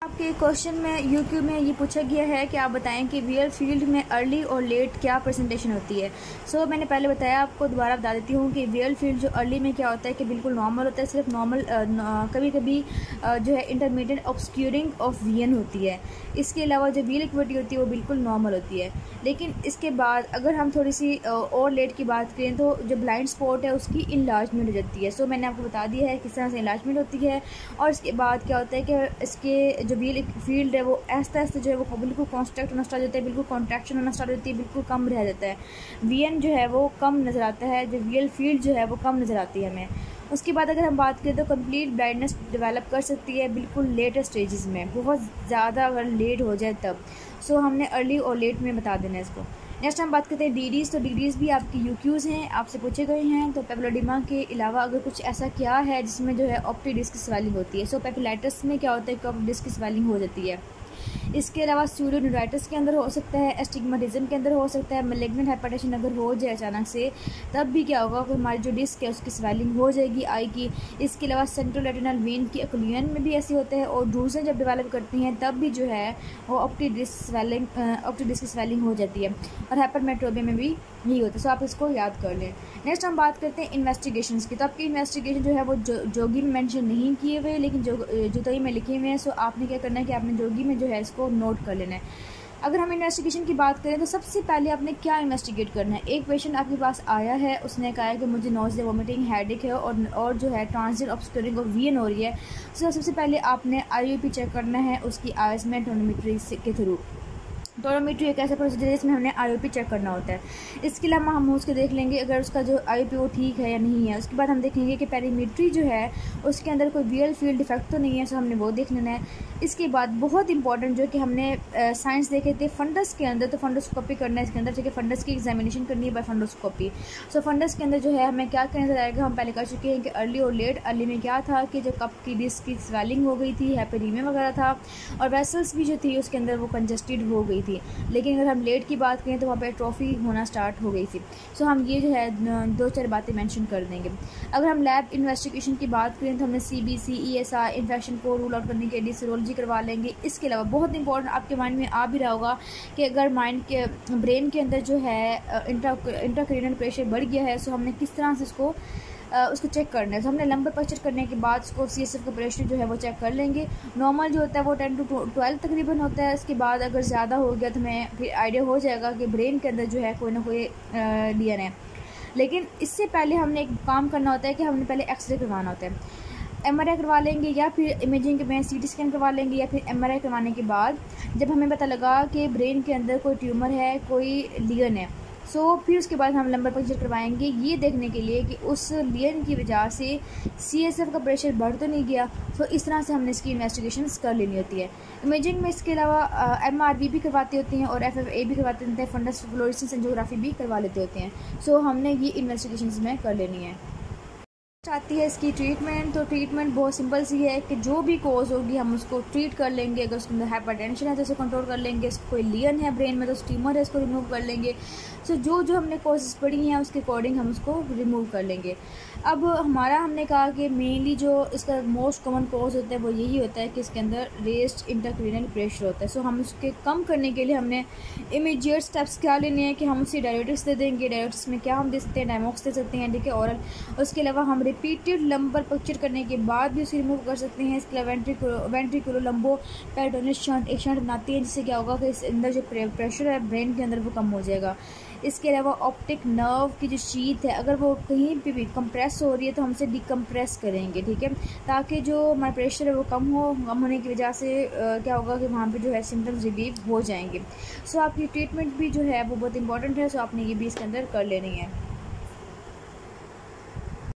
आपके क्वेश्चन में यूक्यू में ये पूछा गया है कि आप बताएं कि वीएल फील्ड में अर्ली और लेट क्या प्रेजेंटेशन होती है। सो मैंने पहले बताया, आपको दोबारा बता देती हूँ कि वीएल फील्ड जो अर्ली में क्या होता है कि बिल्कुल नॉर्मल होता है, सिर्फ नॉर्मल कभी कभी जो है इंटरमीडिएट ऑब्सक्यूरिंग ऑफ वीएन होती है। इसके अलावा जो वीएल एक्टिविटी होती है वो बिल्कुल नॉर्मल होती है। लेकिन इसके बाद अगर हम थोड़ी सी और लेट की बात करें तो जो ब्लाइंड स्पॉट है उसकी इनलार्जमेंट हो जाती है। सो मैंने आपको बता दिया है किस तरह से इनलार्जमेंट होती है। और इसके बाद क्या होता है कि इसके जो वीएल फील्ड है वो आस्ते आस्ते जो है वो बिल्कुल कॉन्स्ट्रक्ट होना स्टार्ट होता है, बिल्कुल कॉन्ट्रैक्शन होना स्टार्ट होती है, बिल्कुल कम रह जाता है। वीएन जो है वो कम नज़र आता है, जो वीएल फील्ड जो है वो कम नज़र आती है हमें। उसके बाद अगर हम बात करें तो कंप्लीट ब्लाइंडनेस डेवलप कर सकती है बिल्कुल लेटर स्टेजेस में, बहुत ज़्यादा अगर लेट हो जाए तब। सो हमने अर्ली और लेट में बता देना है इसको। नेक्स्ट हम बात करते हैं डीडीज़। तो डीडीज़ भी आपकी यूक्यूज़ हैं, आपसे पूछे गए हैं। तो पेपिलोडिमा के अलावा अगर कुछ ऐसा क्या है जिसमें जो है ऑप्टिक डिस्क स्वेलिंग होती है। सो पेपिलाइटिस में क्या होता है कि ऑप्टिक डिस्क स्वेलिंग हो जाती है। इसके अलावा स्यूडोन्यूराइटिस के अंदर हो सकता है, एस्टिग्मेटिज्म के अंदर हो सकता है, मैलिग्नेंट हाइपरटेंशन अगर हो जाए अचानक से तब भी क्या होगा कि हमारी जो डिस्क है उसकी स्वेलिंग हो जाएगी आई की। इसके अलावा सेंट्रल रेटिनल वेन की एक्लियन में भी ऐसे होते हैं और ड्रूजें जब डेवलप करती हैं तब भी जो है वो ऑप्टिक डिस्क स्वेलिंग हो जाती है। और हाइपरमेट्रोपिया में भी यही होता है। सो आप इसको याद कर लें। नेक्स्ट हम बात करते हैं इन्वेस्टिगेशंस की। तो आपकी इन्वेस्टिगेशन जो है वो जोगी में मेंशन नहीं किए हुए लेकिन जुतई में लिखे हुए हैं। सो आपने क्या करना है कि आपने जोगी में जो है इसको नोट कर लेना है। अगर हम इन्वेस्टिगेशन की बात करें तो सबसे पहले आपने क्या इन्वेस्टिगेट करना है। एक पेशेंट आपके पास आया है, उसने कहा है कि मुझे नोज़िया, वोमिटिंग, हेडेक है और जो है ट्रांजिट ऑब्स्क्यूरिंग ऑफ वीएन हो रही है। सो सबसे पहले आपने आईओपी चेक करना है उसकी आइज़ में टोनोमेट्री के थ्रू। टोनोमेट्री एक ऐसा प्रोसीजर है जिसमें हमने आईओपी चेक करना होता है। इसके अलावा हम उसको देख लेंगे अगर उसका जो आईओपी वो ठीक है या नहीं है। उसके बाद हम देखेंगे कि पेरीमेट्री जो है उसके अंदर कोई वीएल फील्ड डिफेक्ट तो नहीं है। सो हमने वो देख लेना है। इसके बाद बहुत इंपॉर्टेंट जो कि हमने साइंस देखे थे फंडस के अंदर, तो फंडोस्कोपी करना है इसके अंदर, ठीक है। फंडस की एग्जामिनेशन करनी है बाय फंडोस्कोपी। सो फंडस के अंदर जो है हमें क्या करना जाएगा, हम पहले कर चुके हैं कि अर्ली और लेट। अर्ली में क्या था कि जो कप की डिस्क की स्वेलिंग हो गई थी, हैपेरीमिया वगैरह था और वेसल्स भी जो थी उसके अंदर वो कंजस्टेड हो गई थी। लेकिन अगर हम लेट की बात करें तो वहाँ पे ट्रॉफी होना स्टार्ट हो गई थी। सो हम ये जो है 2-4 बातें मेंशन कर देंगे। अगर हम लैब इन्वेस्टिगेशन की बात करें तो हमने सीबीसी, ईएसआर, इन्फेक्शन को रूल आउट करने के लिए सीरोलॉजी करवा लेंगे। इसके अलावा बहुत इंपॉर्टेंट आपके माइंड में आ भी रहा होगा कि अगर माइंड के ब्रेन के अंदर जो है इंट्राक्रेनियल प्रेशर बढ़ गया है, सो हमने किस तरह से उसको चेक करना है। तो हमने लंबर पक्चर करने के बाद उसको सीएसएफ का प्रेशर जो है वो चेक कर लेंगे। नॉर्मल जो होता है वो 10 to 12 तकरीबन होता है। इसके बाद अगर ज़्यादा हो गया तो हमें फिर आइडिया हो जाएगा कि ब्रेन के अंदर जो है कोई ना कोई लियन है। लेकिन इससे पहले हमने एक काम करना होता है कि हमने पहले एक्सरे करवाना होता है। एमआरआई करवा लेंगे या फिर इमेजिंग में सीटी स्कैन करवा लेंगे या फिर एमआरआई करवाने के बाद जब हमें पता लगा कि ब्रेन के अंदर कोई ट्यूमर है, कोई लियन है, सो फिर उसके बाद हम लंबर पंक्चर करवाएंगे ये देखने के लिए कि उस लियन की वजह से सीएसएफ का प्रेशर बढ़ तो नहीं गया। सो इस तरह से हमने इसकी इन्वेस्टिगेशंस कर लेनी होती है। इमेजिंग में इसके अलावा एमआरवी भी करवाती होती हैं और एफएफए भी करवाते होते हैं, फंडस फ्लोरेसेंस एंजियोग्राफी भी करवा लेते होते हैं। सो हमने ये इन्वेस्टिगेशंस में कर लेनी है। आती है इसकी ट्रीटमेंट। तो ट्रीटमेंट बहुत सिंपल सी है कि जो भी कोज होगी हम उसको ट्रीट कर लेंगे। अगर उसके अंदर हाइपरटेंशन है तो उसे कंट्रोल कर लेंगे, उसको कोई लियन है ब्रेन में तो ट्यूमर है उसको रिमूव कर लेंगे। सो जो हमने कोजेस पढ़ी हैं उसके अकॉर्डिंग हम उसको रिमूव कर लेंगे। अब हमने कहा कि मेनली जो इसका मोस्ट कॉमन कॉज होता है वो यही होता है कि इसके अंदर रेस्ड इंट्राक्रेनियल प्रेशर होता है। सो हम उसके कम करने के लिए हमने इमीडिएट स्टेप्स क्या लेने हैं कि हम उसे डायरेटिक्स दे देंगे। डायरेटिक्स में क्या हम दे सकते हैं, डायमॉक्स दे सकते हैं, ठीक है, ओरल। उसके अलावा हम रिपीटेड लंबर पक्चर करने के बाद भी उसे रिमूव कर सकते हैं। इसके अलावा वेंट्रिकुलर लंबो पेरिटोनियस शंट एक शंट बनाती है जिससे क्या होगा कि इस अंदर जो प्रेशर है ब्रेन के अंदर वो कम हो जाएगा। इसके अलावा ऑप्टिक नर्व की जो शीथ है अगर वो कहीं पे भी कंप्रेस हो रही है तो हम उसे डिकम्प्रेस करेंगे, ठीक है, ताकि जो हमारा प्रेशर है वो कम होने की वजह से क्या होगा कि वहाँ पे जो है सिम्टम्स रिलीव हो जाएंगे। सो आपकी ट्रीटमेंट भी जो है वो बहुत इंपॉर्टेंट है। सो आपने ये भी इसके अंदर कर लेनी है।